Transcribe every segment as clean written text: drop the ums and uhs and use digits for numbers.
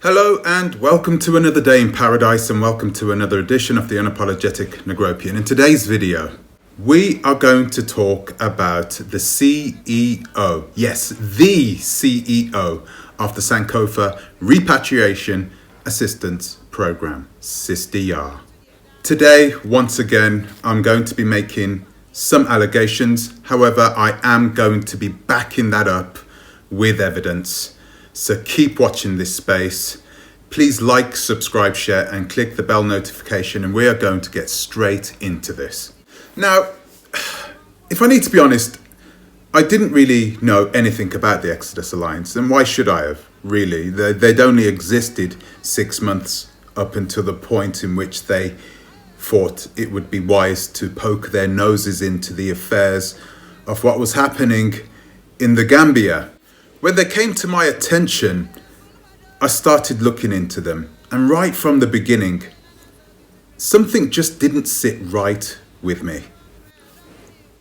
Hello and welcome to another day in paradise, and welcome to another edition of the Unapologetic Negropian. In today's video, we are going to talk about the CEO, yes, the CEO of the Sankofa Repatriation Assistance Program, SAAFIR. Today, once again, I'm going to be making some allegations. However, I am going to be backing that up with evidence. So keep watching this space. Please like, subscribe, share, and click the bell notification, and we are going to get straight into this. Now, if I need to be honest, I didn't really know anything about the Exodus Alliance, and why should I have, really? They'd only existed 6 months up until the point in which they thought it would be wise to poke their noses into the affairs of what was happening in the Gambia. When they came to my attention, I started looking into them, and right from the beginning, something just didn't sit right with me.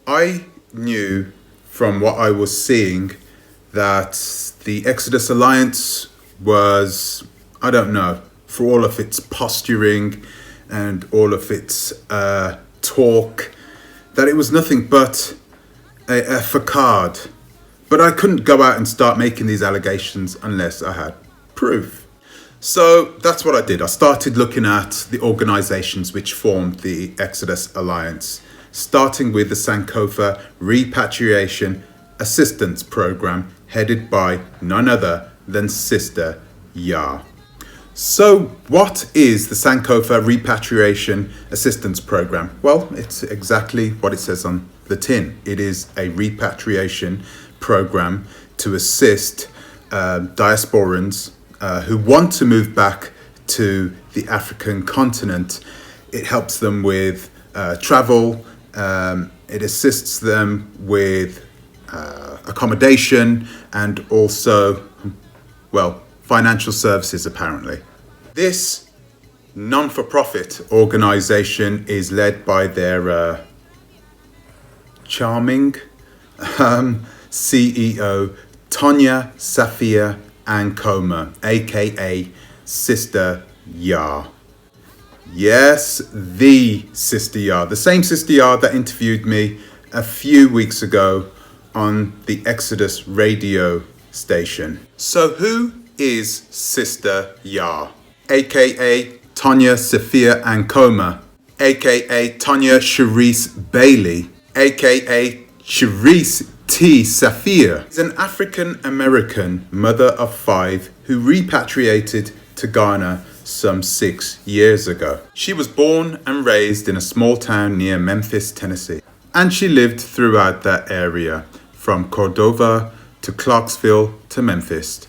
I knew from what I was seeing that the Exodus Alliance was, I don't know, for all of its posturing and all of its talk, that it was nothing but a facade. But I couldn't go out and start making these allegations unless I had proof. So that's what I did. I started looking at the organizations which formed the Exodus Alliance, starting with the Sankofa Repatriation Assistance Program, headed by none other than Sister YAA. So what is the Sankofa Repatriation Assistance Program? Well, it's exactly what it says on the tin. It is a repatriation program to assist diasporans who want to move back to the African continent. It helps them with travel. It assists them with accommodation and also, well, financial services, apparently. This non-for-profit organization is led by their charming CEO, TONYA SAAFIR-ANKOMA, aka Sister YAA. Yes, the Sister YAA, the same Sister YAA that interviewed me a few weeks ago on the Exodus radio station. So who is Sister YAA, aka TONYA SAAFIR-ANKOMA, aka Tonya Sharice Bailey, aka Sharice T. Safir, is an African-American mother of 5 who repatriated to Ghana some 6 years ago. She was born and raised in a small town near Memphis, Tennessee, and she lived throughout that area, from Cordova to Clarksville to Memphis.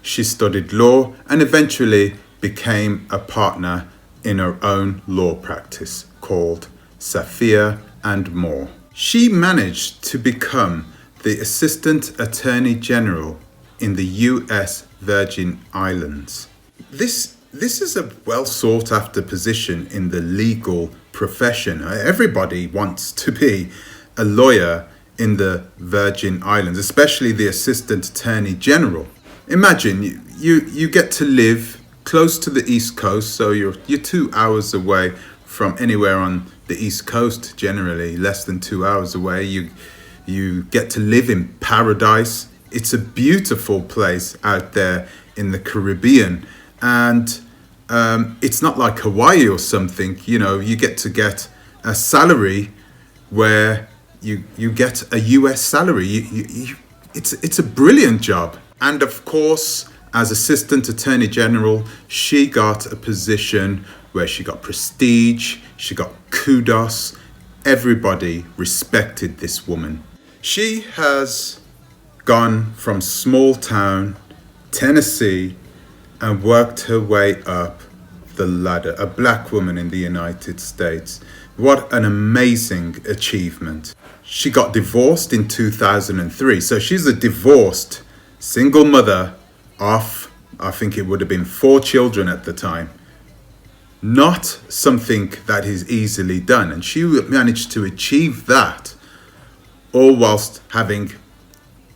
She studied law and eventually became a partner in her own law practice called SAAFIR and More. She managed to become the Assistant Attorney General in the US Virgin Islands. This is a well sought after position in the legal profession. Everybody wants to be a lawyer in the Virgin Islands, especially the Assistant Attorney General. Imagine you get to live close to the East Coast, so you're 2 hours away from anywhere on the East Coast, generally less than 2 hours away. You get to live in paradise. It's a beautiful place out there in the Caribbean, and it's not like Hawaii or something. You know, you get a salary where you get a US salary. It's a brilliant job. And of course, as Assistant Attorney General, she got a position where she got prestige, she got kudos. Everybody respected this woman. She has gone from small town Tennessee and worked her way up the ladder, a black woman in the United States. What an amazing achievement. She got divorced in 2003, so she's a divorced single mother of, I think it would have been 4 children at the time. Not something that is easily done, and she managed to achieve that all whilst having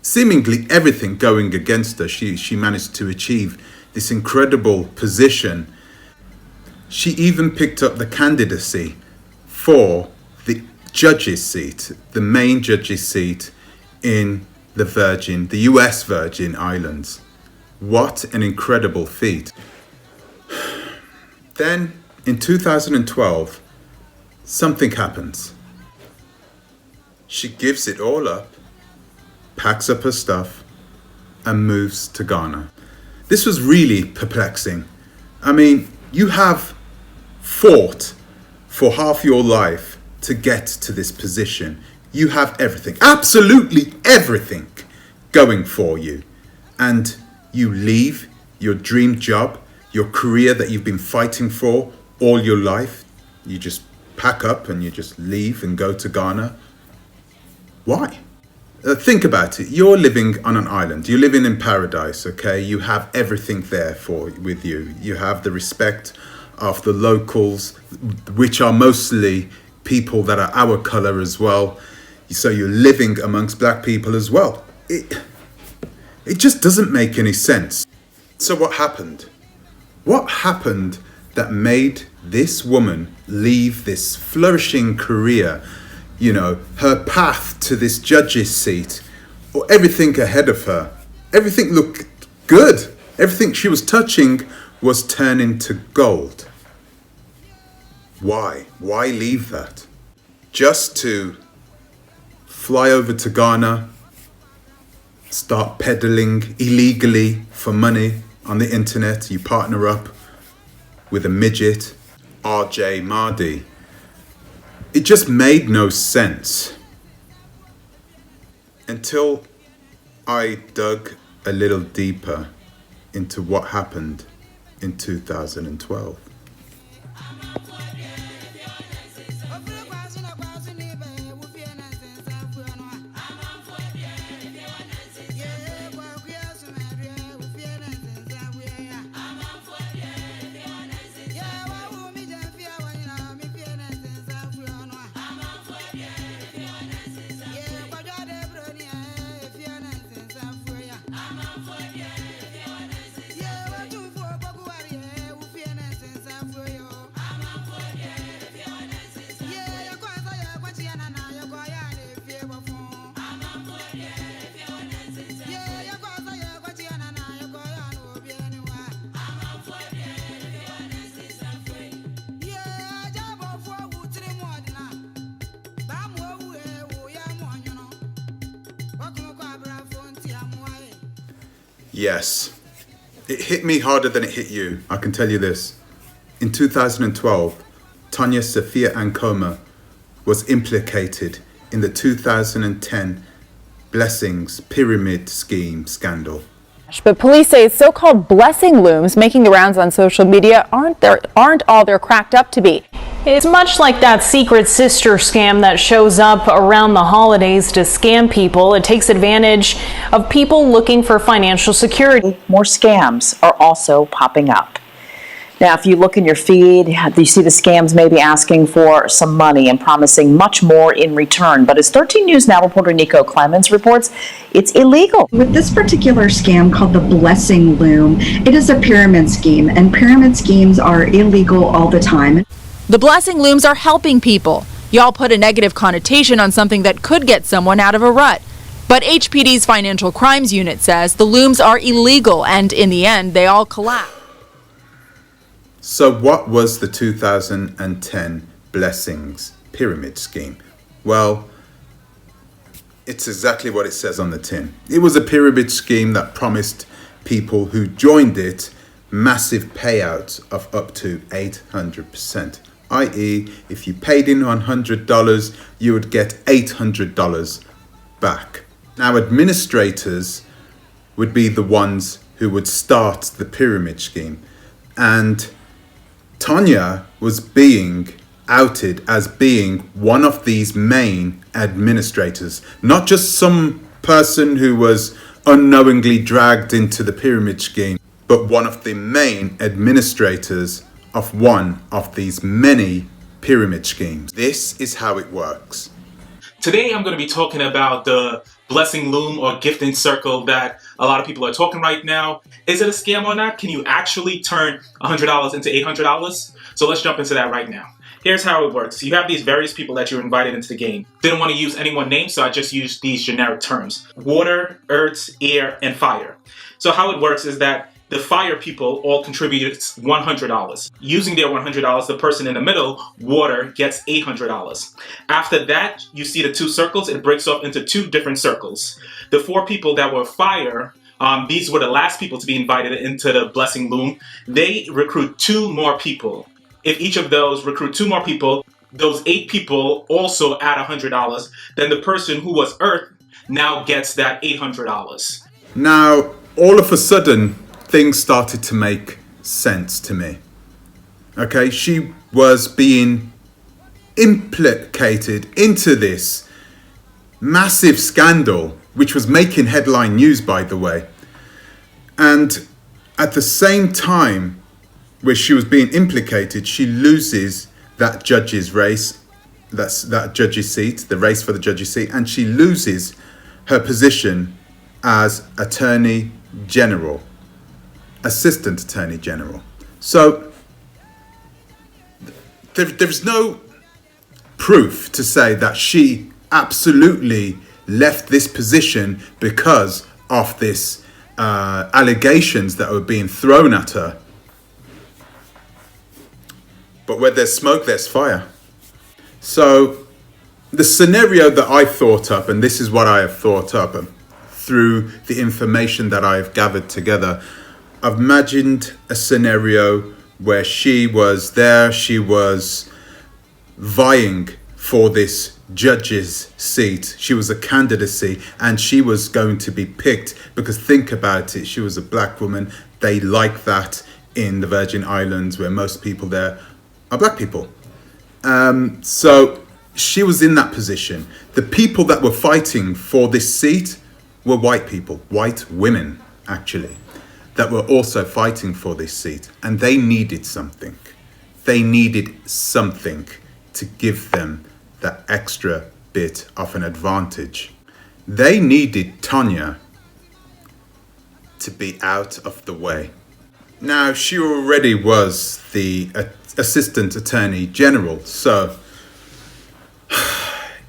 seemingly everything going against her. She managed to achieve this incredible position. She even picked up the candidacy for the judge's seat, the main judge's seat in the US Virgin Islands. What an incredible feat. Then in 2012, something happens. She gives it all up, packs up her stuff, and moves to Ghana. This was really perplexing. I mean, you have fought for half your life to get to this position. You have everything, absolutely everything going for you. And you leave your dream job, your career that you've been fighting for all your life. You just pack up and you just leave and go to Ghana. Why? Think about it. You're living on an island. You're living in paradise, okay? You have everything there with you. You have the respect of the locals, which are mostly people that are our color as well. So you're living amongst black people as well. It just doesn't make any sense. So what happened? What happened that made this woman leave this flourishing career, you know, her path to this judge's seat, or everything ahead of her? Everything looked good. Everything she was touching was turning to gold. Why? Why leave that? Just to fly over to Ghana, start peddling illegally for money on the internet. You partner up with a midget, RJ Mardi. It just made no sense until I dug a little deeper into what happened in 2012. Yes, it hit me harder than it hit you. I can tell you this. In 2012, TONYA SAAFIR-ANKOMA was implicated in the 2010 Blessings pyramid scheme scandal. But police say so-called blessing looms making the rounds on social media aren't all they're cracked up to be. It's much like that secret sister scam that shows up around the holidays to scam people. It takes advantage of people looking for financial security. More scams are also popping up. Now, if you look in your feed, you see the scams maybe asking for some money and promising much more in return. But as 13 News Now reporter Nico Clemens reports, it's illegal. With this particular scam called the Blessing Loom, it is a pyramid scheme, and pyramid schemes are illegal all the time. The blessing looms are helping people. Y'all put a negative connotation on something that could get someone out of a rut. But HPD's Financial Crimes Unit says the looms are illegal, and in the end, they all collapse. So what was the 2010 Blessings pyramid scheme? Well, it's exactly what it says on the tin. It was a pyramid scheme that promised people who joined it massive payouts of up to 800%. i.e., if you paid in $100, you would get $800 back. Now, administrators would be the ones who would start the pyramid scheme, and TONYA was being outed as being one of these main administrators, not just some person who was unknowingly dragged into the pyramid scheme, but one of the main administrators of one of these many pyramid schemes. This is how it works. Today I'm going to be talking about the blessing loom or gifting circle that a lot of people are talking right now. Is it a scam or not? Can you actually turn $100 into $800? So let's jump into that right now. Here's how it works. You have these various people that you're invited into the game. Didn't want to use any one name, so I just used these generic terms: water, earth, air, and fire. So how it works is that the fire people all contributed $100. Using their $100, the person in the middle, water, gets $800. After that, you see the two circles. It breaks off into two different circles. The four people that were fire, these were the last people to be invited into the blessing loom. They recruit two more people. If each of those recruit two more people, those 8 people also add $100. Then the person who was earth now gets that $800. Now, all of a sudden, things started to make sense to me. Okay, she was being implicated into this massive scandal, which was making headline news, by the way. And at the same time where she was being implicated, she loses that judge's race, that judge's seat, the race for the judge's seat, and she loses her position as Attorney General, Assistant Attorney General. So there's no proof to say that she absolutely left this position because of this allegations that were being thrown at her. But where there's smoke, there's fire. So the scenario that I thought up, and this is what I have thought up through the information that I've gathered together, I've imagined a scenario where she was there, she was vying for this judge's seat. She was a candidacy and she was going to be picked because, think about it, she was a black woman. They like that in the Virgin Islands, where most people there are black people. So she was in that position. The people that were fighting for this seat were white people, white women actually, that were also fighting for this seat. And they needed something. They needed something to give them that extra bit of an advantage. They needed Tonya to be out of the way. Now, she already was the Assistant Attorney General, so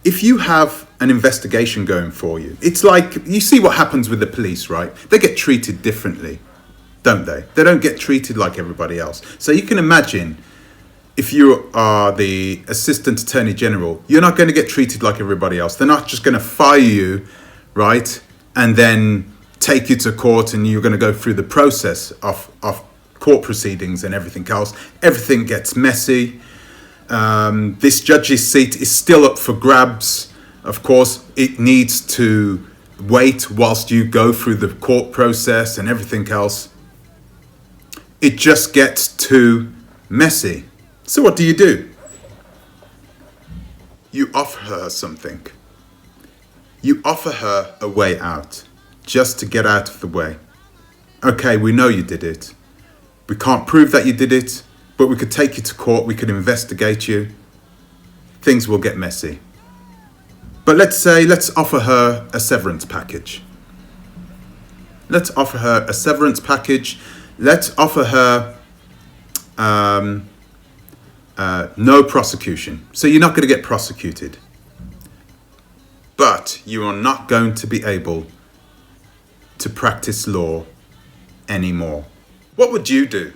if you have an investigation going for you, it's like, you see what happens with the police, right? They get treated differently, don't they? They don't get treated like everybody else. So you can imagine, if you are the Assistant Attorney General, you're not going to get treated like everybody else. They're not just going to fire you, right, and then take you to court and you're going to go through the process of court proceedings and everything else. Everything gets messy. This judge's seat is still up for grabs. Of course, it needs to wait whilst you go through the court process and everything else. It just gets too messy. So what do? You offer her something. You offer her a way out, just to get out of the way. Okay, we know you did it. We can't prove that you did it, but we could take you to court, we could investigate you. Things will get messy. But let's offer her a severance package. Let's offer her a severance package. Let's offer her no prosecution. So you're not going to get prosecuted. But you are not going to be able to practice law anymore. What would you do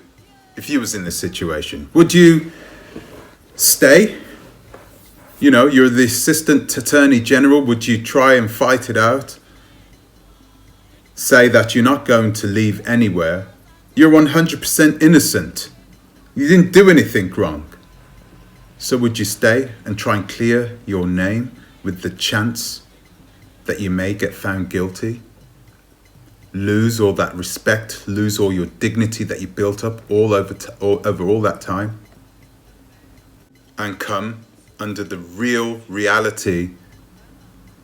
if you was in this situation? Would you stay? You know, you're the Assistant Attorney General. Would you try and fight it out? Say that you're not going to leave anywhere. You're 100% innocent. You didn't do anything wrong. So would you stay and try and clear your name with the chance that you may get found guilty? Lose all that respect, lose all your dignity that you built up over all that time, and come under the real reality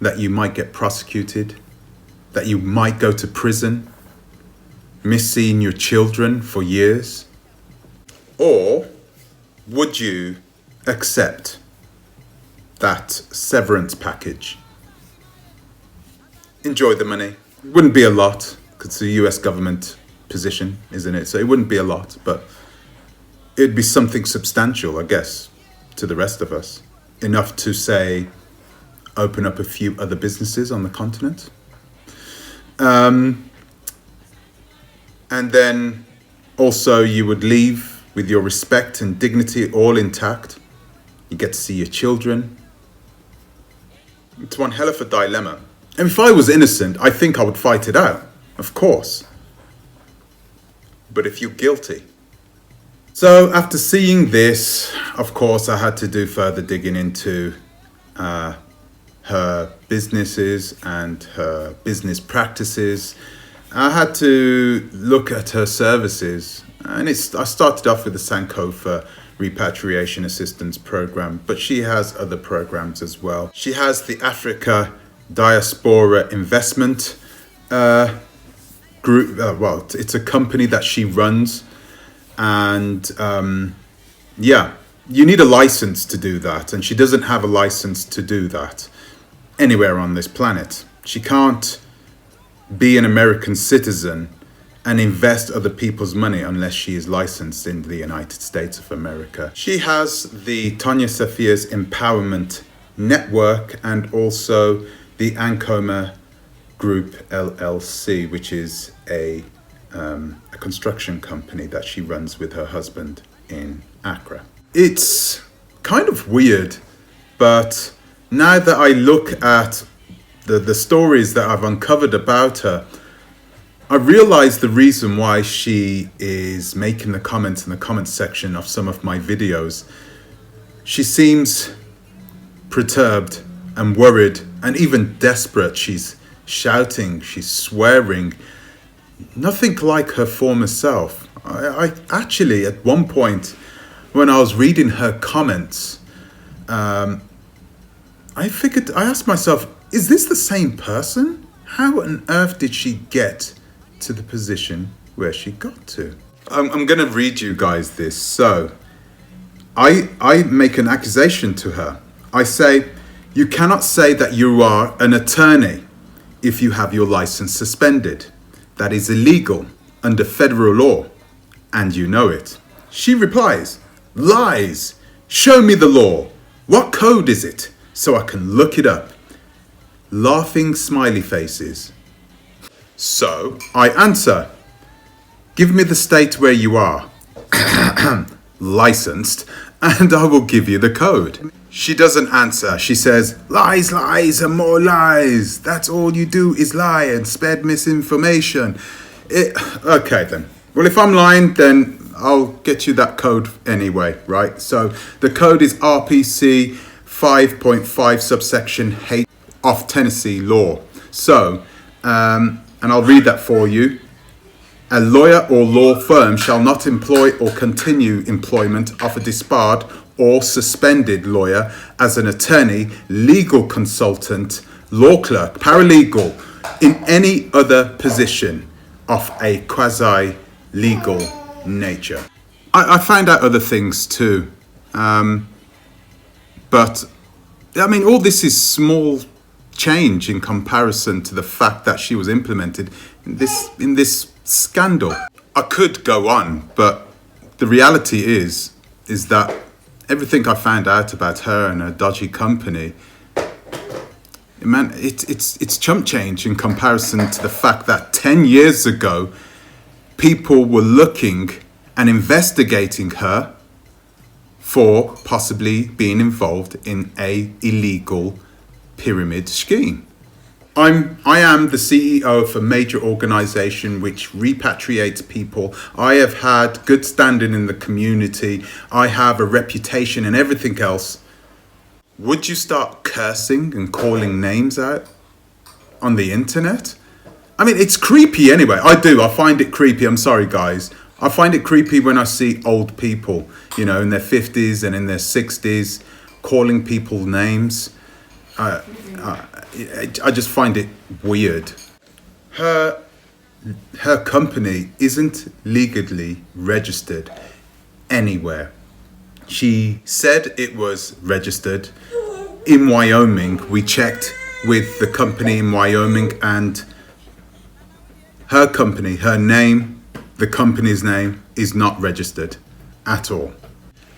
that you might get prosecuted, that you might go to prison, miss seeing your children for years? Or would you accept that severance package. Enjoy the money. It wouldn't be a lot, because it's a US government position, isn't it? So it wouldn't be a lot, but it'd be something substantial, I guess, to the rest of us. Enough to, say, open up a few other businesses on the continent. And then also you would leave with your respect and dignity all intact. You get to see your children. It's one hell of a dilemma. And if I was innocent, I think I would fight it out, of course. But if you're guilty. So after seeing this, of course, I had to do further digging into her businesses and her business practices. I had to look at her services, and I started off with the Sankofa Repatriation Assistance Program, but she has other programs as well. She has the Africa Diaspora Investment Group. Well, it's a company that she runs, and yeah, you need a license to do that, and she doesn't have a license to do that anywhere on this planet. She can't be an American citizen and invest other people's money unless she is licensed in the United States of America. She has the TONYA SAAFIR's Empowerment Network and also the ANKOMA Group LLC, which is a construction company that she runs with her husband in Accra. It's kind of weird, but now that I look at the stories that I've uncovered about her, I realize the reason why she is making the comments in the comment section of some of my videos. She seems perturbed and worried and even desperate. She's shouting, she's swearing. Nothing like her former self. I actually, at one point, when I was reading her comments, I asked myself, is this the same person? How on earth did she get to the position where she got to? I'm going to read you guys this. So, I make an accusation to her. I say, you cannot say that you are an attorney if you have your license suspended. That is illegal under federal law, and you know it. She replies, lies. Show me the law. What code is it? So I can look it up. Laughing smiley faces. So I answer, give me the state where you are licensed, and I will give you the code. She doesn't answer. She says, lies, lies, and more lies. That's all you do is lie and spread misinformation. Okay then. Well, if I'm lying, then I'll get you that code anyway, right? So the code is RPC 5.5 subsection H of Tennessee law. So, and I'll read that for you. A lawyer or law firm shall not employ or continue employment of a disbarred or suspended lawyer as an attorney, legal consultant, law clerk, paralegal, in any other position of a quasi-legal nature. I found out other things too. But, I mean, all this is small change in comparison to the fact that she was implemented in this scandal. I could go on, but the reality is that everything I found out about her and her dodgy company, man, it's chump change in comparison to the fact that 10 years ago, people were looking and investigating her for possibly being involved in a illegal pyramid scheme. I am the CEO of a major organization which repatriates people. I have had good standing in the community. I have a reputation and everything else. Would you start cursing and calling names out on the internet? I mean, it's creepy anyway. I find it creepy. I'm sorry, guys. I find it creepy when I see old people, you know, in their 50s and in their 60s, calling people names. I just find it weird. Her company isn't legally registered anywhere. She said it was registered in Wyoming. We checked with the company in Wyoming, and her company, her name, the company's name is not registered at all.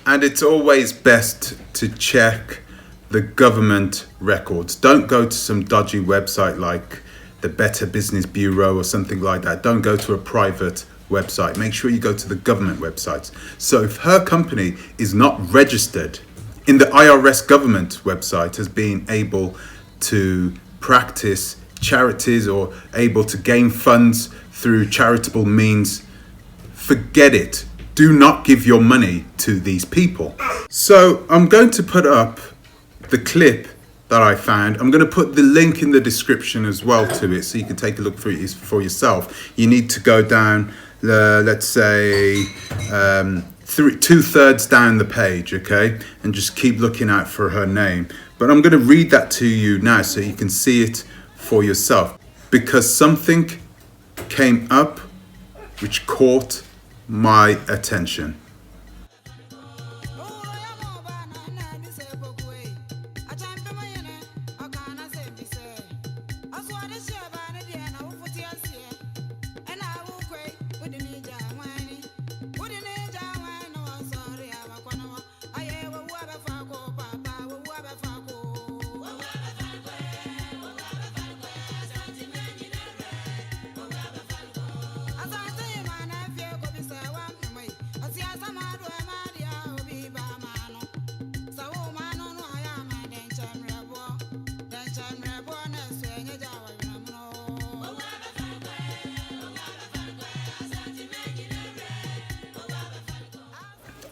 And it's always best to check the government records. Don't go to some dodgy website like the Better Business Bureau or something like that. Don't go to a private website. Make sure you go to the government websites. So if her company is not registered in the IRS government website as being able to practice charities or able to gain funds through charitable means, forget it. Do not give your money to these people. So I'm going to put up the clip that I found. I'm going to put the link in the description as well to it, so you can take a look through it for yourself. You need to go down, let's say, 2/3 down the page, okay? And just keep looking out for her name. But I'm going to read that to you now so you can see it for yourself, because something came up which caught my attention.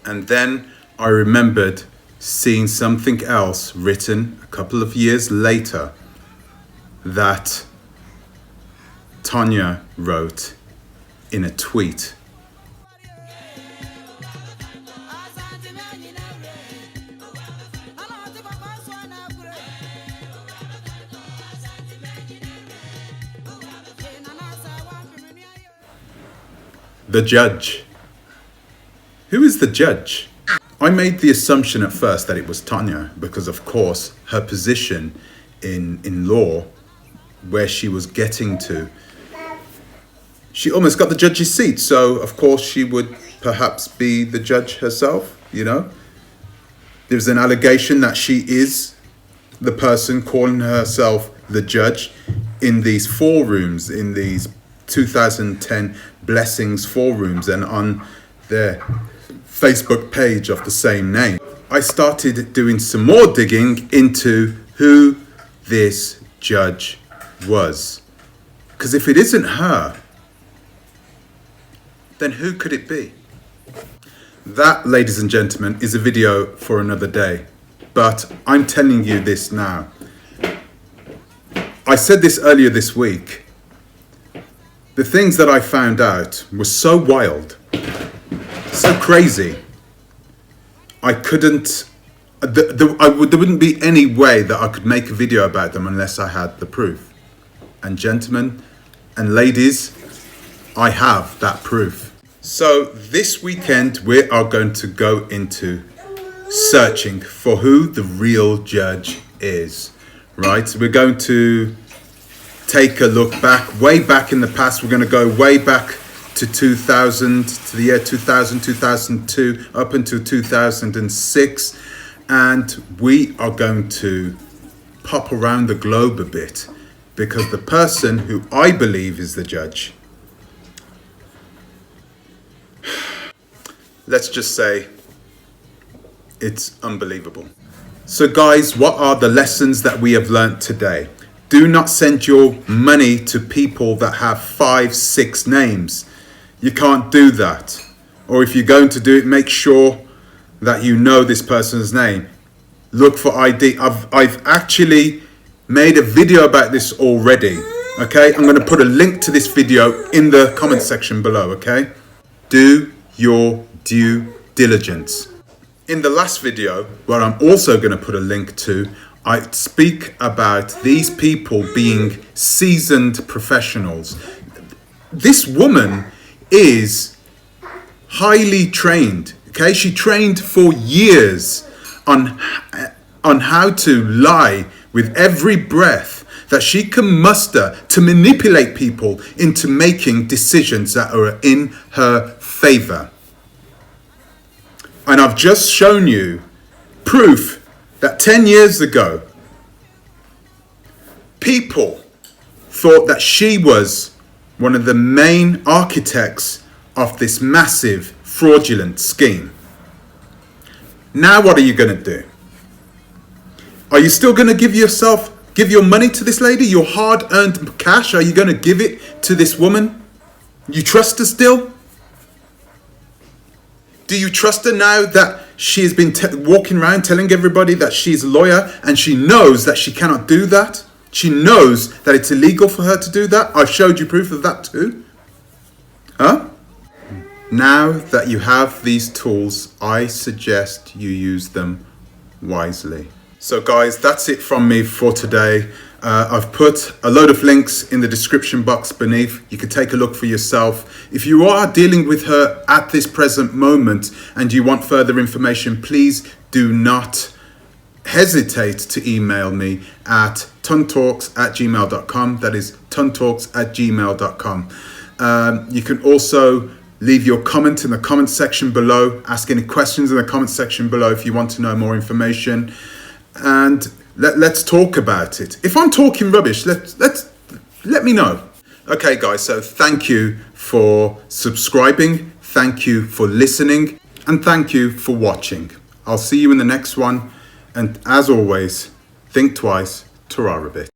And then I remembered seeing something else written a couple of years later that Tonya wrote in a tweet. The judge. Who is the judge? I made the assumption at first that it was Tonya because, of course, her position in law, where she was getting to, she almost got the judge's seat. So, of course, she would perhaps be the judge herself, you know. There's an allegation that she is the person calling herself the judge in these forums, in these 2010 Blessings forums, and on their Facebook page of the same name. I started doing some more digging into who this judge was. Because if it isn't her, then who could it be? That, ladies and gentlemen, is a video for another day. But I'm telling you this now. I said this earlier this week. The things that I found out were so wild, so crazy. I couldn't, there wouldn't be any way that I could make a video about them unless I had the proof. And gentlemen and ladies, I have that proof. So this weekend we are going to go into searching for who the real judge is, right? We're going to take a look back, way back in the past. We're going to go way back to 2000, to the year 2000, 2002, up until 2006. And we are going to pop around the globe a bit, because the person who I believe is the judge, let's just say it's unbelievable. So guys, what are the lessons that we have learned today? Do not send your money to people that have 5, 6 names. You can't do that. Or if you're going to do it, make sure that you know this person's name. Look for ID. I've actually made a video about this already. Okay, I'm going to put a link to this video in the comment section below. Okay, do your due diligence. In the last video, where I'm also going to put a link to, I speak about these people being seasoned professionals. This woman is highly trained, okay? She trained for years on on how to lie with every breath that she can muster to manipulate people into making decisions that are in her favor. And I've just shown you proof that 10 years ago, people thought that she was one of the main architects of this massive fraudulent scheme. Now what are you going to do? Are you still going to give your money to this lady, your hard-earned cash? Are you going to give it to this woman? You trust her still? Do you trust her now that she has been walking around telling everybody that she's a lawyer and she knows that she cannot do that? She knows that it's illegal for her to do that. I've showed you proof of that too. Huh? Now that you have these tools, I suggest you use them wisely. So guys, that's it from me for today. I've put a load of links in the description box beneath. You can take a look for yourself. If you are dealing with her at this present moment and you want further information, please do not hesitate to email me at tontalks@gmail.com. That is tontalks@gmail.com. You can also leave your comment in the comment section below. Ask any questions in the comment section below if you want to know more information. And let's talk about it. If I'm talking rubbish, let me know. Okay guys, so thank you for subscribing, thank you for listening, and thank you for watching. I'll see you in the next one, and as always, think twice, ta-ra a bit.